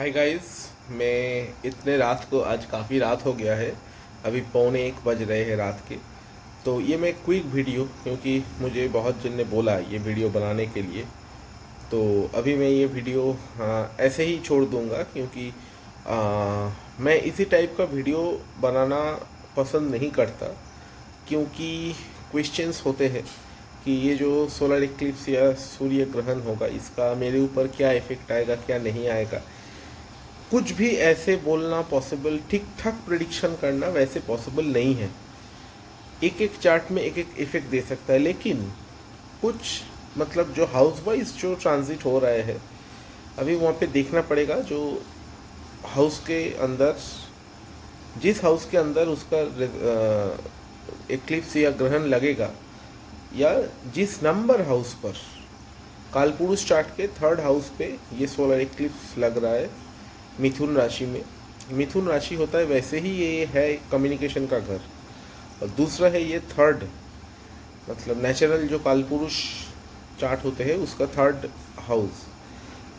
Hi guys. मैं इतने रात को, आज काफ़ी रात हो गया है, अभी 1:45 बज रहे हैं रात के। तो ये मैं क्विक वीडियो, क्योंकि मुझे बहुत जन ने बोला ये वीडियो बनाने के लिए, तो अभी मैं ये वीडियो ऐसे ही छोड़ दूंगा, क्योंकि मैं इसी टाइप का वीडियो बनाना पसंद नहीं करता। क्योंकि क्वेश्चंस होते हैं कि ये जो सोलर इक्लिप्स या सूर्य ग्रहण होगा, इसका मेरे ऊपर क्या इफ़ेक्ट आएगा, क्या नहीं आएगा। कुछ भी ऐसे बोलना पॉसिबल, ठीक ठाक प्रिडिक्शन करना वैसे पॉसिबल नहीं है। एक एक चार्ट में एक एक इफेक्ट दे सकता है, लेकिन कुछ मतलब जो हाउस वाइज जो ट्रांजिट हो रहा है, अभी वहाँ पे देखना पड़ेगा। जो हाउस के अंदर, जिस हाउस के अंदर उसका एक्लिप्स या ग्रहण लगेगा, या जिस नंबर हाउस पर कालपुरुष चार्ट के थर्ड हाउस पे ये सोलर इक्लिप्स लग रहा है, मिथुन राशि में। मिथुन राशि होता है, वैसे ही ये है कम्युनिकेशन का घर। और दूसरा है ये थर्ड, मतलब नेचुरल जो कालपुरुष चार्ट होते हैं उसका थर्ड हाउस।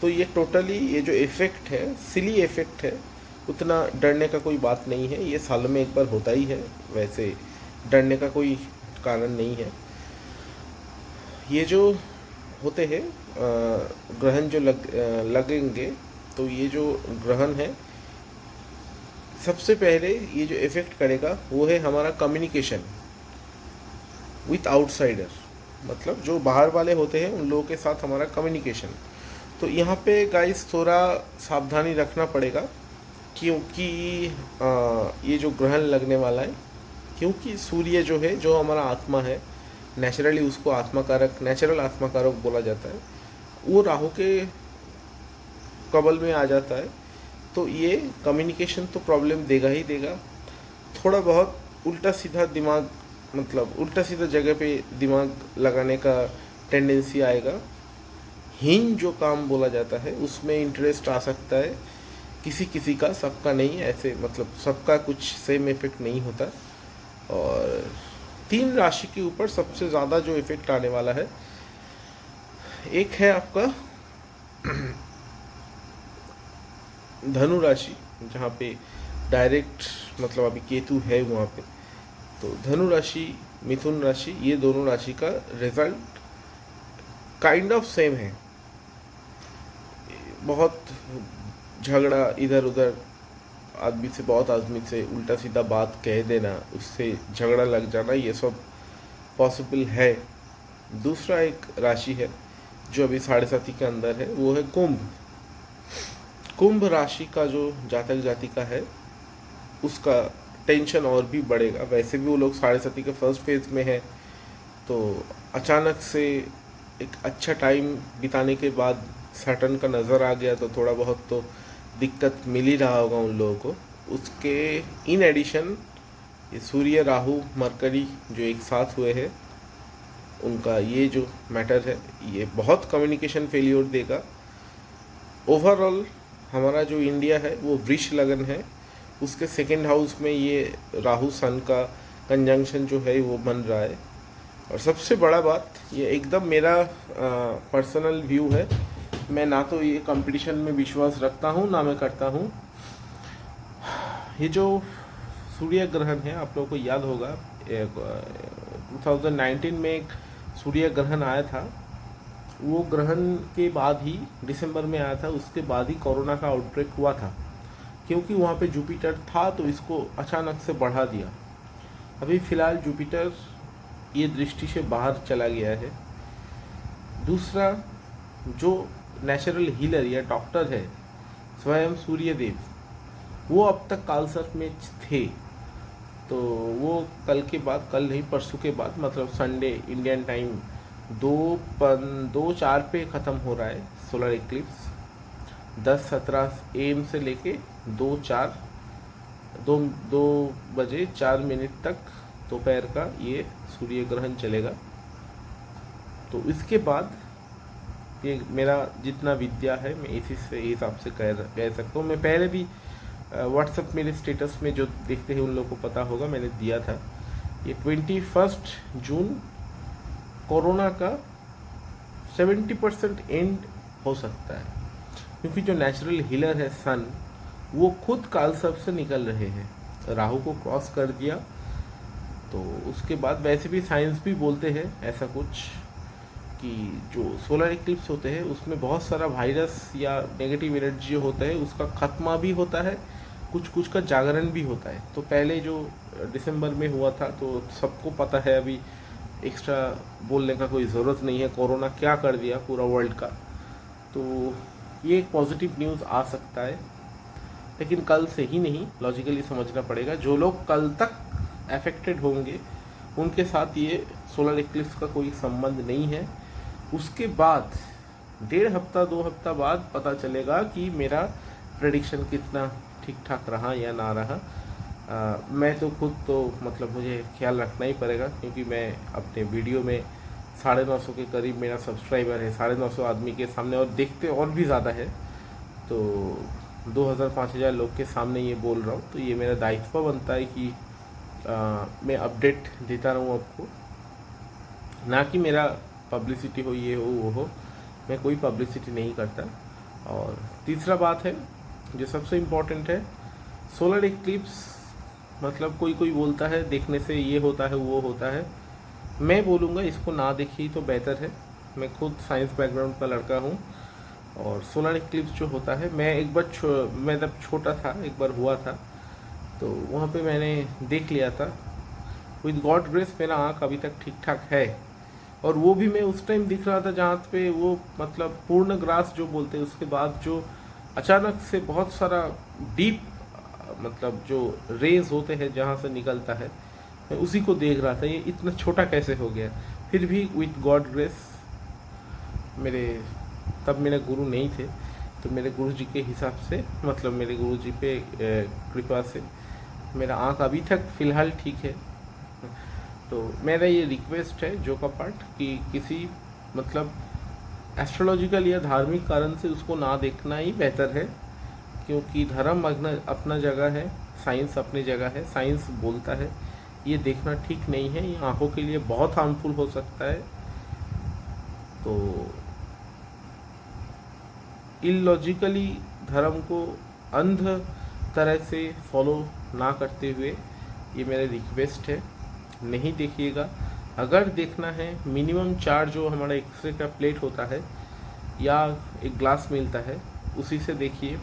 तो ये टोटली ये जो इफेक्ट है, सिली इफेक्ट है, उतना डरने का कोई बात नहीं है। ये साल में एक बार होता ही है, वैसे डरने का कोई कारण नहीं है। ये जो होते हैं ग्रहण जो लगेंगे, तो ये जो ग्रहण है, सबसे पहले ये जो इफेक्ट करेगा वो है हमारा कम्युनिकेशन विथ आउटसाइडर, मतलब जो बाहर वाले होते हैं उन लोगों के साथ हमारा कम्युनिकेशन। तो यहाँ पे गाइस थोड़ा सावधानी रखना पड़ेगा, क्योंकि ये जो ग्रहण लगने वाला है, क्योंकि सूर्य जो है, जो हमारा आत्मा है, नेचुरली उसको आत्माकारक, नेचुरल आत्माकारक बोला जाता है, वो राहु के कबल में आ जाता है। तो ये कम्युनिकेशन तो प्रॉब्लम देगा ही देगा। थोड़ा बहुत उल्टा सीधा दिमाग, मतलब उल्टा सीधा जगह पे दिमाग लगाने का टेंडेंसी आएगा। हीन जो काम बोला जाता है उसमें इंटरेस्ट आ सकता है, किसी किसी का, सबका नहीं। ऐसे मतलब सबका कुछ सेम इफेक्ट नहीं होता। और 3 राशि के ऊपर सबसे ज़्यादा जो इफेक्ट आने वाला है, एक है आपका धनु राशि, जहाँ पे डायरेक्ट मतलब अभी केतु है वहाँ पे। तो धनु राशि, मिथुन राशि, ये दोनों राशि का रिजल्ट काइंड ऑफ सेम है। बहुत झगड़ा इधर उधर, आदमी से, बहुत आदमी से उल्टा सीधा बात कह देना, उससे झगड़ा लग जाना, ये सब पॉसिबल है। दूसरा एक राशि है जो अभी 7.5 के अंदर है, वो है कुंभ। कुंभ राशि का जो जातक जातिका है, उसका टेंशन और भी बढ़ेगा। वैसे भी वो लोग 7.5 के फर्स्ट फेज में है, तो अचानक से एक अच्छा टाइम बिताने के बाद सैटर्न का नज़र आ गया, तो थोड़ा बहुत तो दिक्कत मिल ही रहा होगा उन लोगों को। उसके इन एडिशन ये सूर्य, राहु, मरकरी जो एक साथ हुए हैं, उनका ये जो मैटर है, ये बहुत कम्युनिकेशन फेलियर देगा। ओवरऑल हमारा जो इंडिया है वो वृष लगन है, उसके सेकेंड हाउस में ये राहु सन का कंजंक्शन जो है वो बन रहा है। और सबसे बड़ा बात, ये एकदम मेरा पर्सनल व्यू है, मैं ना तो ये कंपटीशन में विश्वास रखता हूँ ना मैं करता हूँ। ये जो सूर्य ग्रहण है, आप लोगों को याद होगा 2019 में एक सूर्य ग्रहण आया था। वो ग्रहण के बाद ही, दिसंबर में आया था, उसके बाद ही कोरोना का आउटब्रेक हुआ था। क्योंकि वहाँ पे जुपिटर था तो इसको अचानक से बढ़ा दिया। अभी फ़िलहाल जुपिटर ये दृष्टि से बाहर चला गया है। दूसरा, जो नेचुरल हीलर या डॉक्टर है, स्वयं सूर्यदेव, वो अब तक कालसर्प में थे। तो वो कल के बाद, कल नहीं परसों के बाद, मतलब संडे इंडियन टाइम 2:04 पे ख़त्म हो रहा है सोलर इक्लिप्स। 10:17 AM से लेके 2 बजे 4 मिनट तक दोपहर का ये सूर्य ग्रहण चलेगा। तो इसके बाद ये मेरा जितना विद्या है, मैं इसी से हिसाब से कह सकता हूँ। मैं पहले भी व्हाट्सएप मेरे स्टेटस में जो देखते हैं उन लोगों को पता होगा, मैंने दिया था। ये 21 जून कोरोना का 70% एंड हो सकता है। क्योंकि जो नेचुरल हीलर है सन, वो खुद कालसर्प से निकल रहे हैं, राहु को क्रॉस कर दिया। तो उसके बाद वैसे भी साइंस भी बोलते हैं ऐसा कुछ कि जो सोलर इक्लिप्स होते हैं उसमें बहुत सारा वायरस या नेगेटिव एनर्जी जो होता है उसका खत्मा भी होता है, कुछ कुछ का जागरण भी होता है। तो पहले जो दिसंबर में हुआ था तो सबको पता है, अभी एक्स्ट्रा बोलने का कोई ज़रूरत नहीं है, कोरोना क्या कर दिया पूरा वर्ल्ड का। तो ये एक पॉजिटिव न्यूज़ आ सकता है, लेकिन कल से ही नहीं, लॉजिकली समझना पड़ेगा। जो लोग कल तक अफेक्टेड होंगे उनके साथ ये सोलर इक्लिप्स का कोई संबंध नहीं है। उसके बाद 1.5 हफ्ता 2 हफ्ता बाद पता चलेगा कि मेरा प्रेडिक्शन कितना ठीक ठाक रहा या ना रहा। मैं तो खुद तो मतलब मुझे ख्याल रखना ही पड़ेगा, क्योंकि मैं अपने वीडियो में 950 के करीब मेरा सब्सक्राइबर है, 950 आदमी के सामने, और देखते और भी ज़्यादा है, तो 2000-5000 लोग के सामने ये बोल रहा हूँ। तो ये मेरा दायित्व बनता है कि मैं अपडेट देता रहूँ आपको, ना कि मेरा पब्लिसिटी हो, ये हो वो हो। मैं कोई पब्लिसिटी नहीं करता। और तीसरा बात है जो सबसे इम्पोर्टेंट है, सोलर इक्लिप्स मतलब कोई कोई बोलता है देखने से ये होता है वो होता है, मैं बोलूँगा इसको ना देखिए तो बेहतर है। मैं खुद साइंस बैकग्राउंड का लड़का हूँ, और सोलर इक्लिप्स जो होता है, मैं एक बार मैं जब छोटा था एक बार हुआ था, तो वहाँ पे मैंने देख लिया था। विद गॉड ग्रेस मेरा आँख अभी तक ठीक ठाक है, और वो भी मैं उस टाइम दिख रहा था जहाँ पे वो मतलब पूर्ण ग्रास जो बोलते हैं, उसके बाद जो अचानक से बहुत सारा डीप मतलब जो रेज होते हैं जहाँ से निकलता है, मैं उसी को देख रहा था। ये इतना छोटा कैसे हो गया? फिर भी विथ गॉड ग्रेस, मेरे तब मेरे गुरु नहीं थे, तो मेरे गुरु जी के हिसाब से, मतलब मेरे गुरु जी पे कृपा से मेरा आँख अभी तक फ़िलहाल ठीक है। तो मेरा ये रिक्वेस्ट है जो का पार्ट कि किसी मतलब एस्ट्रोलॉजिकल या धार्मिक कारण से उसको ना देखना ही बेहतर है, क्योंकि धर्म अपना जगह है, साइंस अपनी जगह है। साइंस बोलता है ये देखना ठीक नहीं है, ये आँखों के लिए बहुत हार्मफुल हो सकता है। तो इलॉजिकली धर्म को अंध तरह से फॉलो ना करते हुए ये मेरा रिक्वेस्ट है, नहीं देखिएगा। अगर देखना है मिनिमम 4 जो हमारा एक्सरे का प्लेट होता है या एक ग्लास मिलता है उसी से देखिए।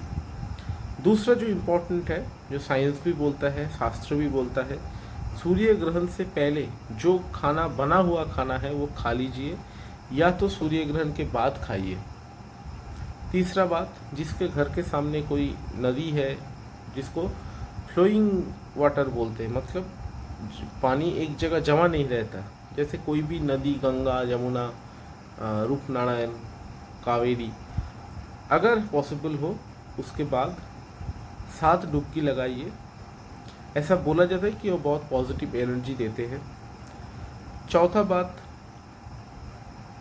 दूसरा जो इम्पोर्टेंट है, जो साइंस भी बोलता है, शास्त्र भी बोलता है, सूर्य ग्रहण से पहले जो खाना बना हुआ खाना है वो खा लीजिए, या तो सूर्य ग्रहण के बाद खाइए। तीसरा बात, जिसके घर के सामने कोई नदी है, जिसको फ्लोइंग वाटर बोलते हैं, मतलब पानी एक जगह जमा नहीं रहता, जैसे कोई भी नदी, गंगा, यमुना, रूपनारायण, कावेरी, अगर पॉसिबल हो उसके बाद 7 डुबकी लगाइए। ऐसा बोला जाता है कि वो बहुत पॉजिटिव एनर्जी देते हैं। चौथा बात,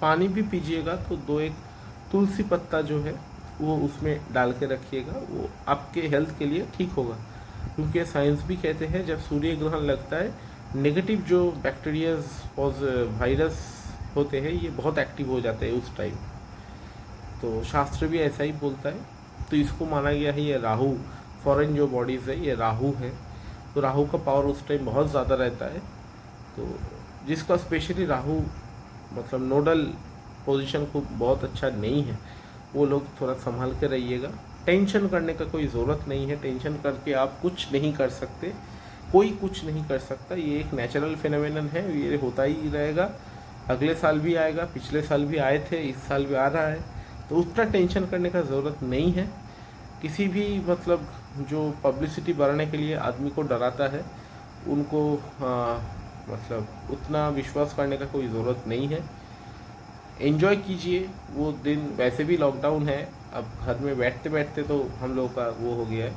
पानी भी पीजिएगा तो 2-1 तुलसी पत्ता जो है वो उसमें डाल के रखिएगा, वो आपके हेल्थ के लिए ठीक होगा। क्योंकि साइंस भी कहते हैं जब सूर्य ग्रहण लगता है, नेगेटिव जो बैक्टीरियाज और वायरस होते हैं ये बहुत एक्टिव हो जाते हैं उस टाइम। तो शास्त्र भी ऐसा ही बोलता है। तो इसको माना गया है ये राहु, फॉरेन जो बॉडीज़ है ये राहु है, तो राहु का पावर उस टाइम बहुत ज़्यादा रहता है। तो जिसका स्पेशली राहु मतलब नोडल पोजीशन को बहुत अच्छा नहीं है, वो लोग थोड़ा संभाल के रहिएगा। टेंशन करने का कोई ज़रूरत नहीं है, टेंशन करके आप कुछ नहीं कर सकते, कोई कुछ नहीं कर सकता। ये एक नेचुरल फिनोमेनन है, ये होता ही रहेगा। अगले साल भी आएगा, पिछले साल भी आए थे, इस साल भी आ रहा है, तो उतना टेंशन करने का ज़रूरत नहीं है। किसी भी मतलब जो पब्लिसिटी बढ़ाने के लिए आदमी को डराता है, उनको मतलब उतना विश्वास करने का कोई ज़रूरत नहीं है। एंजॉय कीजिए वो दिन, वैसे भी लॉकडाउन है, अब घर में बैठते बैठते तो हम लोगों का वो हो गया है।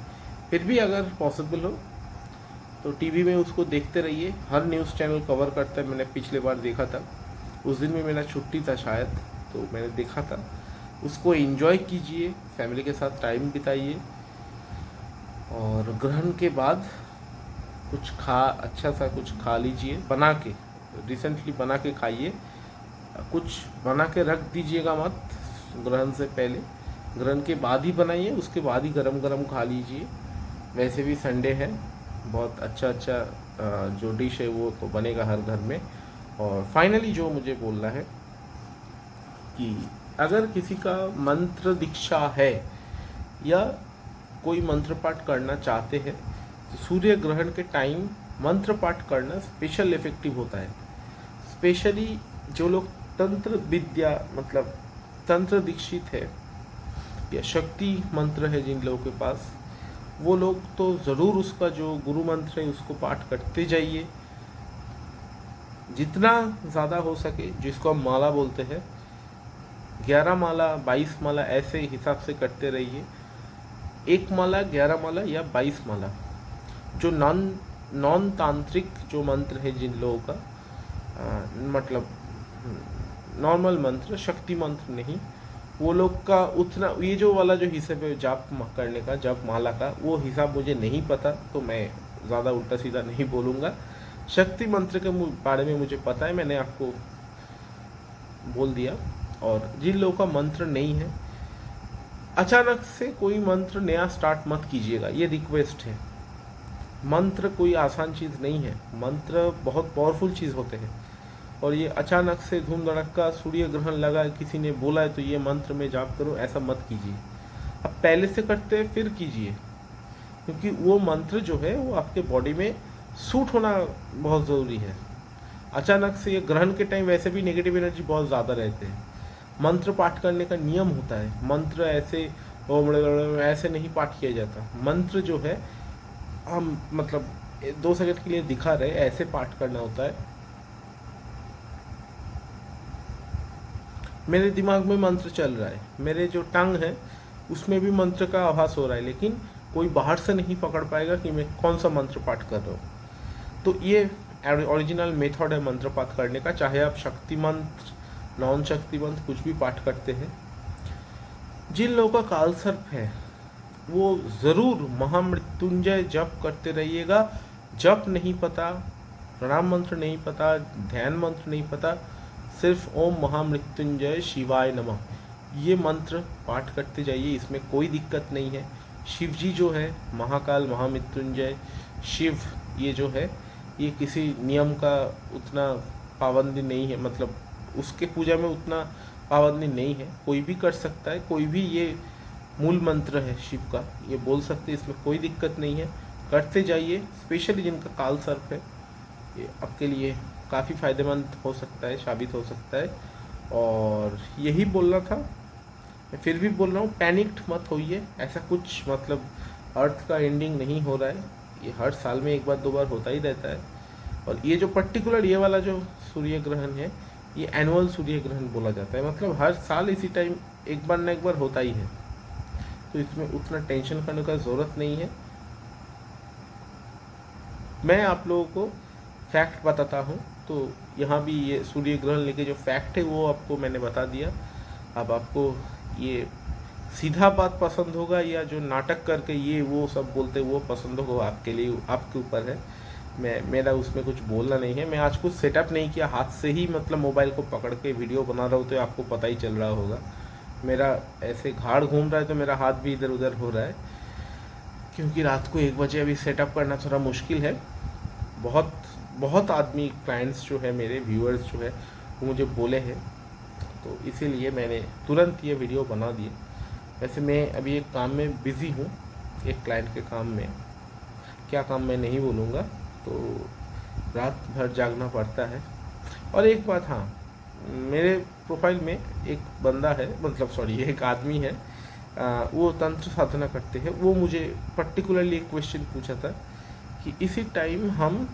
फिर भी अगर पॉसिबल हो तो टीवी में उसको देखते रहिए, हर न्यूज़ चैनल कवर करता है। मैंने पिछले बार देखा था, उस दिन में मेरा छुट्टी था शायद, तो मैंने देखा था। उसको एंजॉय कीजिए, फैमिली के साथ टाइम बिताइए, और ग्रहण के बाद कुछ अच्छा सा कुछ खा लीजिए, बना के, रिसेंटली बना के खाइए। कुछ बना के रख दीजिएगा मत ग्रहण से पहले, ग्रहण के बाद ही बनाइए, उसके बाद ही गरम गरम खा लीजिए। वैसे भी संडे है, बहुत अच्छा अच्छा जो डिश है वो तो बनेगा हर घर में। और फाइनली जो मुझे बोलना है कि अगर किसी का मंत्र दीक्षा है या कोई मंत्र पाठ करना चाहते हैं तो सूर्य ग्रहण के टाइम मंत्र पाठ करना स्पेशल इफेक्टिव होता है। स्पेशली जो लोग तंत्र विद्या मतलब तंत्र दीक्षित है या शक्ति मंत्र है जिन लोगों के पास, वो लोग तो ज़रूर उसका जो गुरु मंत्र है उसको पाठ करते जाइए। जितना ज़्यादा हो सके, जिसको हम माला बोलते हैं, 11 माला 22 माला ऐसे हिसाब से करते रहिए। 1 माला 11 माला या 22 माला जो नॉन तांत्रिक जो मंत्र है जिन लोगों का मतलब नॉर्मल मंत्र, शक्ति मंत्र नहीं, वो लोग का उतना ये जो वाला जो हिसाब है जाप करने का, जाप माला का, वो हिसाब मुझे नहीं पता तो मैं ज़्यादा उल्टा सीधा नहीं बोलूँगा। शक्ति मंत्र के बारे में मुझे पता है, मैंने आपको बोल दिया। और जिन लोगों का मंत्र नहीं है, अचानक से कोई मंत्र नया स्टार्ट मत कीजिएगा, ये रिक्वेस्ट है। मंत्र कोई आसान चीज़ नहीं है, मंत्र बहुत पावरफुल चीज़ होते हैं। और ये अचानक से धूम धड़क्का सूर्य ग्रहण लगा, किसी ने बोला है तो ये मंत्र में जाप करो, ऐसा मत कीजिए। अब पहले से करते हैं फिर कीजिए, क्योंकि वो मंत्र जो है वो आपके बॉडी में सूट होना बहुत ज़रूरी है। अचानक से ये ग्रहण के टाइम वैसे भी नेगेटिव एनर्जी बहुत ज़्यादा रहते हैं। मंत्र पाठ करने का नियम होता है, मंत्र ऐसे ऐसे नहीं पाठ किया जाता। मंत्र जो है हम मतलब 2 सेकंड के लिए दिखा रहे, ऐसे पाठ करना होता है। मेरे दिमाग में मंत्र चल रहा है, मेरे जो टंग है उसमें भी मंत्र का आभास हो रहा है, लेकिन कोई बाहर से नहीं पकड़ पाएगा कि मैं कौन सा मंत्र पाठ कर रहा हूँ। तो ये ओरिजिनल मेथड है मंत्र पाठ करने का, चाहे आप शक्ति मंत्र, नॉन शक्ति मंत्र कुछ भी पाठ करते हैं। जिन लोगों का कालसर्प है वो ज़रूर महामृत्युंजय जप करते रहिएगा। जप नहीं पता, प्रणाम मंत्र नहीं पता, ध्यान मंत्र नहीं पता, सिर्फ ओम महामृत्युंजय शिवाय नमः ये मंत्र पाठ करते जाइए, इसमें कोई दिक्कत नहीं है। शिव जी जो है महाकाल महामृत्युंजय शिव, ये जो है ये किसी नियम का उतना पाबंदी नहीं है, मतलब उसके पूजा में उतना पाबंदी नहीं है, कोई भी कर सकता है, कोई भी ये मूल मंत्र है शिव का, ये बोल सकते हैं, इसमें कोई दिक्कत नहीं है। करते जाइए, स्पेशली जिनका काल सर्प है ये आपके लिए काफ़ी फ़ायदेमंद हो सकता है, साबित हो सकता है। और यही बोलना था, मैं फिर भी बोल रहा हूँ, पैनिक्ड मत होइए। ऐसा कुछ मतलब अर्थ का एंडिंग नहीं हो रहा है, ये हर साल में 1 बार 2 बार होता ही रहता है। और ये जो पर्टिकुलर ये वाला जो सूर्य ग्रहण है ये एनुअल सूर्य ग्रहण बोला जाता है, मतलब हर साल इसी टाइम 1 बार न 1 बार होता ही है, तो इसमें उतना टेंशन करने का ज़रूरत नहीं है। मैं आप लोगों को फैक्ट बताता हूँ, तो यहाँ भी ये सूर्य ग्रहण लेके जो फैक्ट है वो आपको मैंने बता दिया। अब आपको ये सीधा बात पसंद होगा या जो नाटक करके ये वो सब बोलते वो पसंद होगा, आपके लिए, आपके ऊपर है। मेरा उसमें कुछ बोलना नहीं है। मैं आज कुछ सेटअप नहीं किया, हाथ से ही मतलब मोबाइल को पकड़ के वीडियो बना रहा हूँ, तो आपको पता ही चल रहा होगा। मेरा ऐसे घाड़ घूम रहा है तो मेरा हाथ भी इधर उधर हो रहा है, क्योंकि रात को 1 बजे अभी सेटअप करना थोड़ा मुश्किल है। बहुत आदमी क्लाइंट्स जो है, मेरे व्यूअर्स जो है वो मुझे बोले हैं, तो इसीलिए मैंने तुरंत ये वीडियो बना दिए। वैसे मैं अभी एक काम में बिज़ी हूँ, एक क्लाइंट के काम में, क्या काम मैं नहीं बोलूँगा, तो रात भर जागना पड़ता है। और एक बात, हाँ, मेरे प्रोफाइल में एक बंदा है, मतलब सॉरी एक आदमी है, वो तंत्र साधना करते हैं। वो मुझे पर्टिकुलरली एक क्वेश्चन पूछा था कि इसी टाइम हम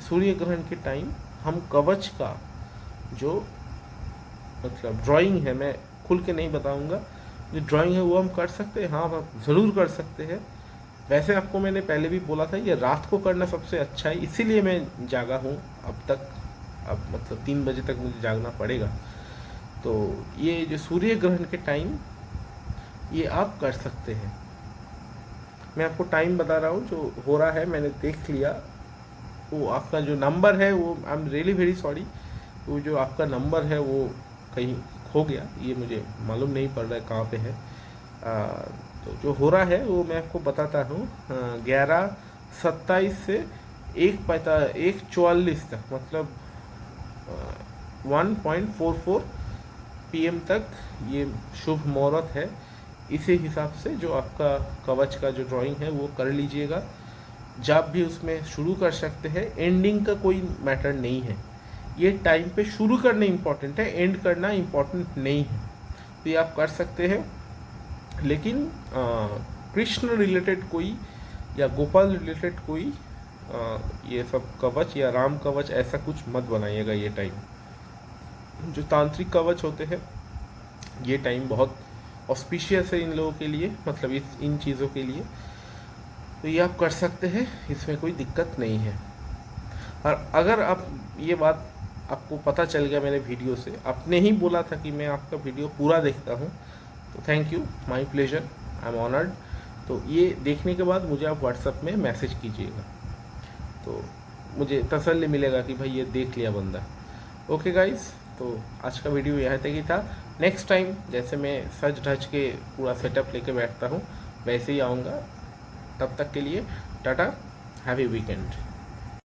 सूर्य ग्रहण के टाइम हम कवच का जो मतलब ड्राइंग है, मैं खुल के नहीं बताऊंगा, जो ड्राइंग है वो हम कर सकते हैं। हाँ, आप ज़रूर कर सकते हैं। वैसे आपको मैंने पहले भी बोला था ये रात को करना सबसे अच्छा है, इसीलिए मैं जागा हूँ अब तक। अब मतलब 3 बजे तक मुझे जागना पड़ेगा। तो ये जो सूर्य ग्रहण के टाइम ये आप कर सकते हैं। मैं आपको टाइम बता रहा हूँ जो हो रहा है, मैंने देख लिया। वो आपका जो नंबर है वो, I am really very sorry, वो जो आपका नंबर है वो कहीं हो गया, ये मुझे मालूम नहीं पड़ रहा है कहाँ पे है। तो जो हो रहा है वो मैं आपको बताता हूँ। 11:27 से 1:44 तक, मतलब 1.44 PM तक ये शुभ मुहूर्त है। इसी हिसाब से जो आपका कवच का जो ड्राइंग है वो कर लीजिएगा। जब भी उसमें शुरू कर सकते हैं, एंडिंग का कोई मैटर नहीं है। ये टाइम पे शुरू करना इम्पोर्टेंट है, एंड करना इम्पोर्टेंट नहीं है। तो ये आप कर सकते हैं, लेकिन कृष्ण रिलेटेड कोई या गोपाल रिलेटेड कोई ये सब कवच या राम कवच ऐसा कुछ मत बनाइएगा। ये टाइम जो तांत्रिक कवच होते हैं, ये टाइम बहुत ऑस्पिशियस है इन लोगों के लिए, मतलब इन चीज़ों के लिए। तो ये आप कर सकते हैं, इसमें कोई दिक्कत नहीं है। और अगर आप ये बात आपको पता चल गया मेरे वीडियो से, आपने ही बोला था कि मैं आपका वीडियो पूरा देखता हूँ, तो thank you, my pleasure, I am honoured. तो ये देखने के बाद मुझे आप व्हाट्सएप में मैसेज कीजिएगा, तो मुझे तसल्ली मिलेगा कि भाई ये देख लिया बंदा। ओके गाइस, तो आज का वीडियो यहाँ तक ही था। नेक्स्ट टाइम जैसे मैं सज धज के पूरा सेटअप लेके बैठता हूँ वैसे ही आऊँगा। तब तक के लिए टाटा, हैवी वीकेंड।